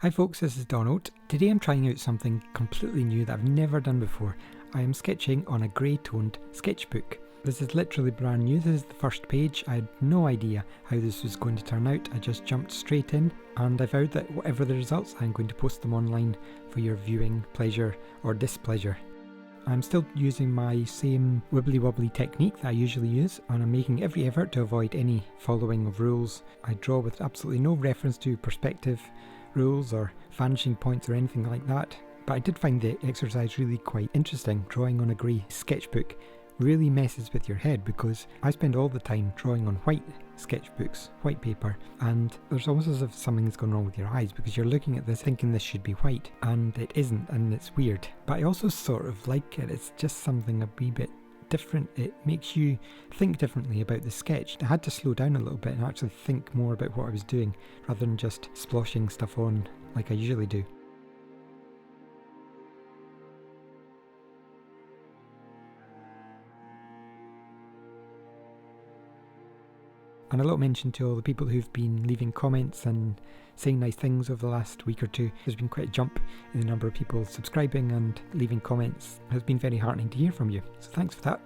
Hi folks, this is Donald. Today I'm trying out something completely new that I've never done before. I am sketching on a grey toned sketchbook. This is literally brand new. This is the first page. I had no idea how this was going to turn out. I just jumped straight in and I vowed that whatever the results, I'm going to post them online for your viewing pleasure or displeasure. I'm still using my same wibbly wobbly technique that I usually use, and I'm making every effort to avoid any following of rules. I draw with absolutely no reference to perspective rules or vanishing points or anything like that. But I did find the exercise really quite interesting. Drawing on a grey sketchbook really messes with your head because I spend all the time drawing on white sketchbooks, white paper, and there's almost as if something's gone wrong with your eyes because you're looking at this thinking this should be white and it isn't, and it's weird. But I also sort of like it. It's just something a wee bit different. It makes you think differently about the sketch. I had to slow down a little bit and actually think more about what I was doing rather than just sploshing stuff on like I usually do. And a little mention to all the people who've been leaving comments and saying nice things over the last week or two. There's been quite a jump in the number of people subscribing and leaving comments. It has been very heartening to hear from you, so thanks for that.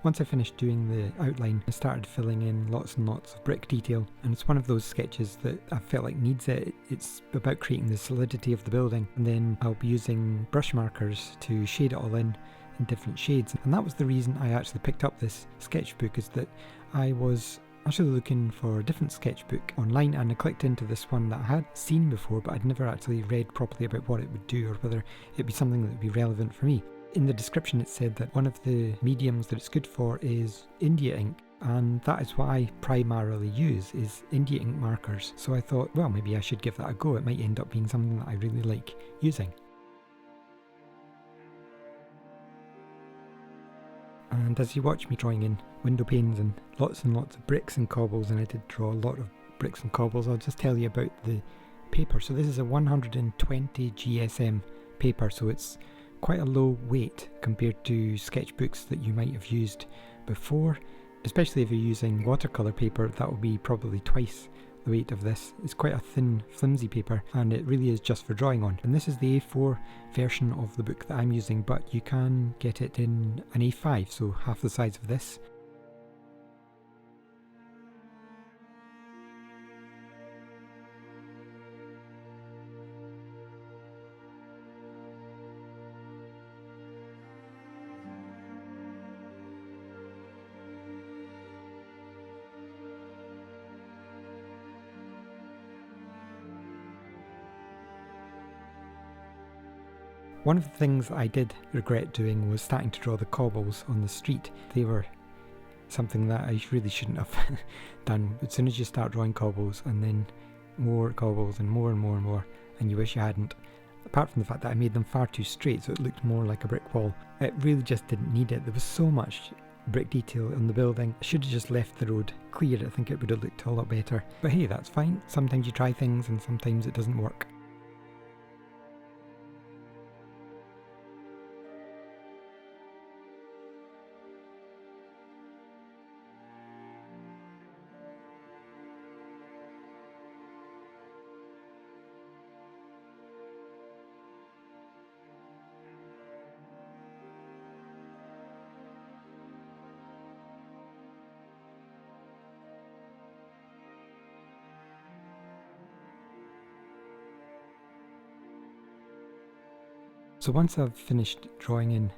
Once I finished doing the outline, I started filling in lots and lots of brick detail, and it's one of those sketches that I felt like needs it. It's about creating the solidity of the building, and then I'll be using brush markers to shade it all in different shades. And that was the reason I actually picked up this sketchbook, is that I was actually looking for a different sketchbook online, and I clicked into this one that I had seen before but I'd never actually read properly about what it would do or whether it'd be something that would be relevant for me. In the description it said that one of the mediums that it's good for is India ink, and that is what I primarily use, is India ink markers. So I thought, well, maybe I should give that a go. It might end up being something that I really like using. And as you watch me drawing in window panes and lots of bricks and cobbles, and I did draw a lot of bricks and cobbles, I'll just tell you about the paper. So this is a 120 GSM paper, so it's quite a low weight compared to sketchbooks that you might have used before. Especially if you're using watercolour paper, that will be probably twice the weight of this. It's quite a thin, flimsy paper, and it really is just for drawing on. And this is the A4 version of the book that I'm using, but you can get it in an A5, so half the size of this. One of the things I did regret doing was starting to draw the cobbles on the street. They were something that I really shouldn't have done. As soon as you start drawing cobbles and then more cobbles and more and more and more, and you wish you hadn't. Apart from the fact that I made them far too straight so it looked more like a brick wall. It really just didn't need it. There was so much brick detail on the building. I should have just left the road clear. I think it would have looked a lot better. But hey, that's fine. Sometimes you try things and sometimes it doesn't work. So once I've finished drawing in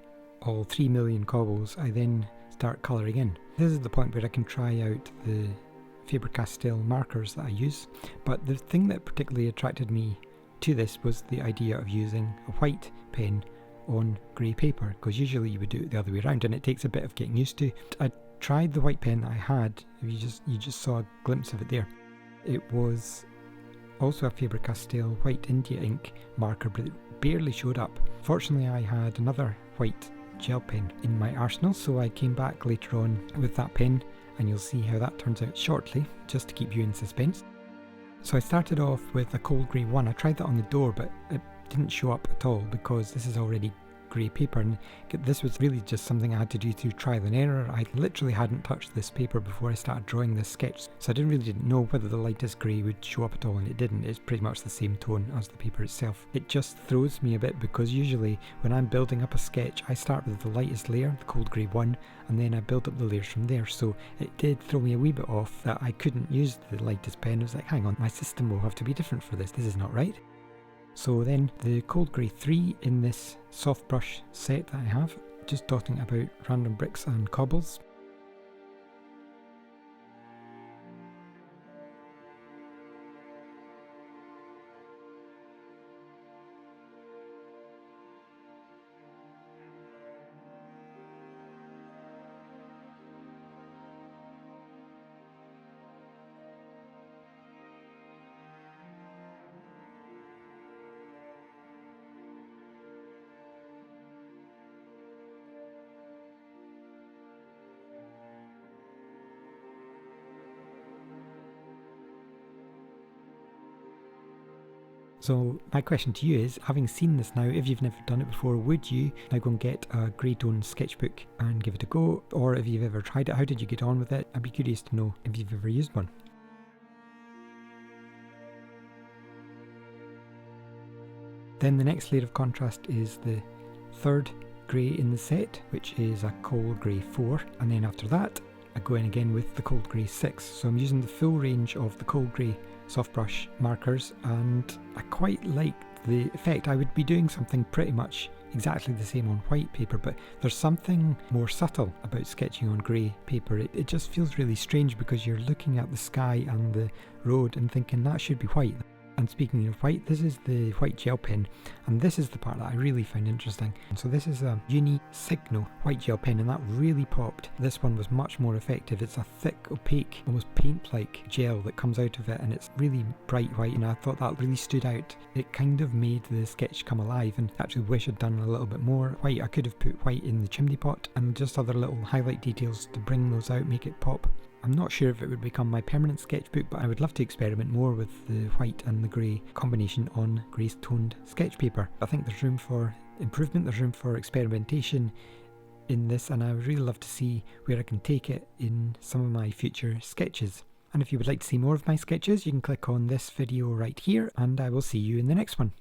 all 3 million cobbles, I then start colouring in. This is the point where I can try out the Faber-Castell markers that I use, but the thing that particularly attracted me to this was the idea of using a white pen on grey paper, because usually you would do it the other way around and it takes a bit of getting used to. I tried the white pen that I had. You just saw a glimpse of it there. It was also a Faber-Castell white India ink marker, but it barely showed up. Fortunately, I had another white gel pen in my arsenal, so I came back later on with that pen and you'll see how that turns out shortly, just to keep you in suspense. So I started off with a cold grey 1. I tried that on the door, but it didn't show up at all because this is already grey paper, and this was really just something I had to do through trial and error. I literally hadn't touched this paper before I started drawing this sketch, so I didn't know whether the lightest grey would show up at all, and it didn't. It's pretty much the same tone as the paper itself. It just throws me a bit because usually when I'm building up a sketch I start with the lightest layer, the cold grey 1, and then I build up the layers from there, so it did throw me a wee bit off that I couldn't use the lightest pen. I was like, hang on, my system will have to be different for this is not right. So then the cold grey 3 in this soft brush set that I have, just dotting about random bricks and cobbles. So my question to you is, having seen this now, if you've never done it before, would you now go and get a grey tone sketchbook and give it a go? Or if you've ever tried it, how did you get on with it? I'd be curious to know if you've ever used one. Then the next layer of contrast is the third grey in the set, which is a cold grey 4, and then after that I go in again with the cold grey 6. So I'm using the full range of the cold grey soft brush markers, and I quite like the effect. I would be doing something pretty much exactly the same on white paper, but there's something more subtle about sketching on grey paper. It just feels really strange because you're looking at the sky and the road and thinking that should be white. And speaking of white, this is the white gel pen, and this is the part that I really find interesting. So this is a Uni Signo white gel pen, and that really popped. This one was much more effective. It's a thick, opaque, almost paint-like gel that comes out of it, and it's really bright white, and I thought that really stood out. It kind of made the sketch come alive, and I actually wish I'd done a little bit more white. I could have put white in the chimney pot and just other little highlight details to bring those out, make it pop. I'm not sure if it would become my permanent sketchbook, but I would love to experiment more with the white and the grey combination on grey toned sketch paper. I think there's room for improvement, there's room for experimentation in this, and I would really love to see where I can take it in some of my future sketches. And if you would like to see more of my sketches, you can click on this video right here, and I will see you in the next one.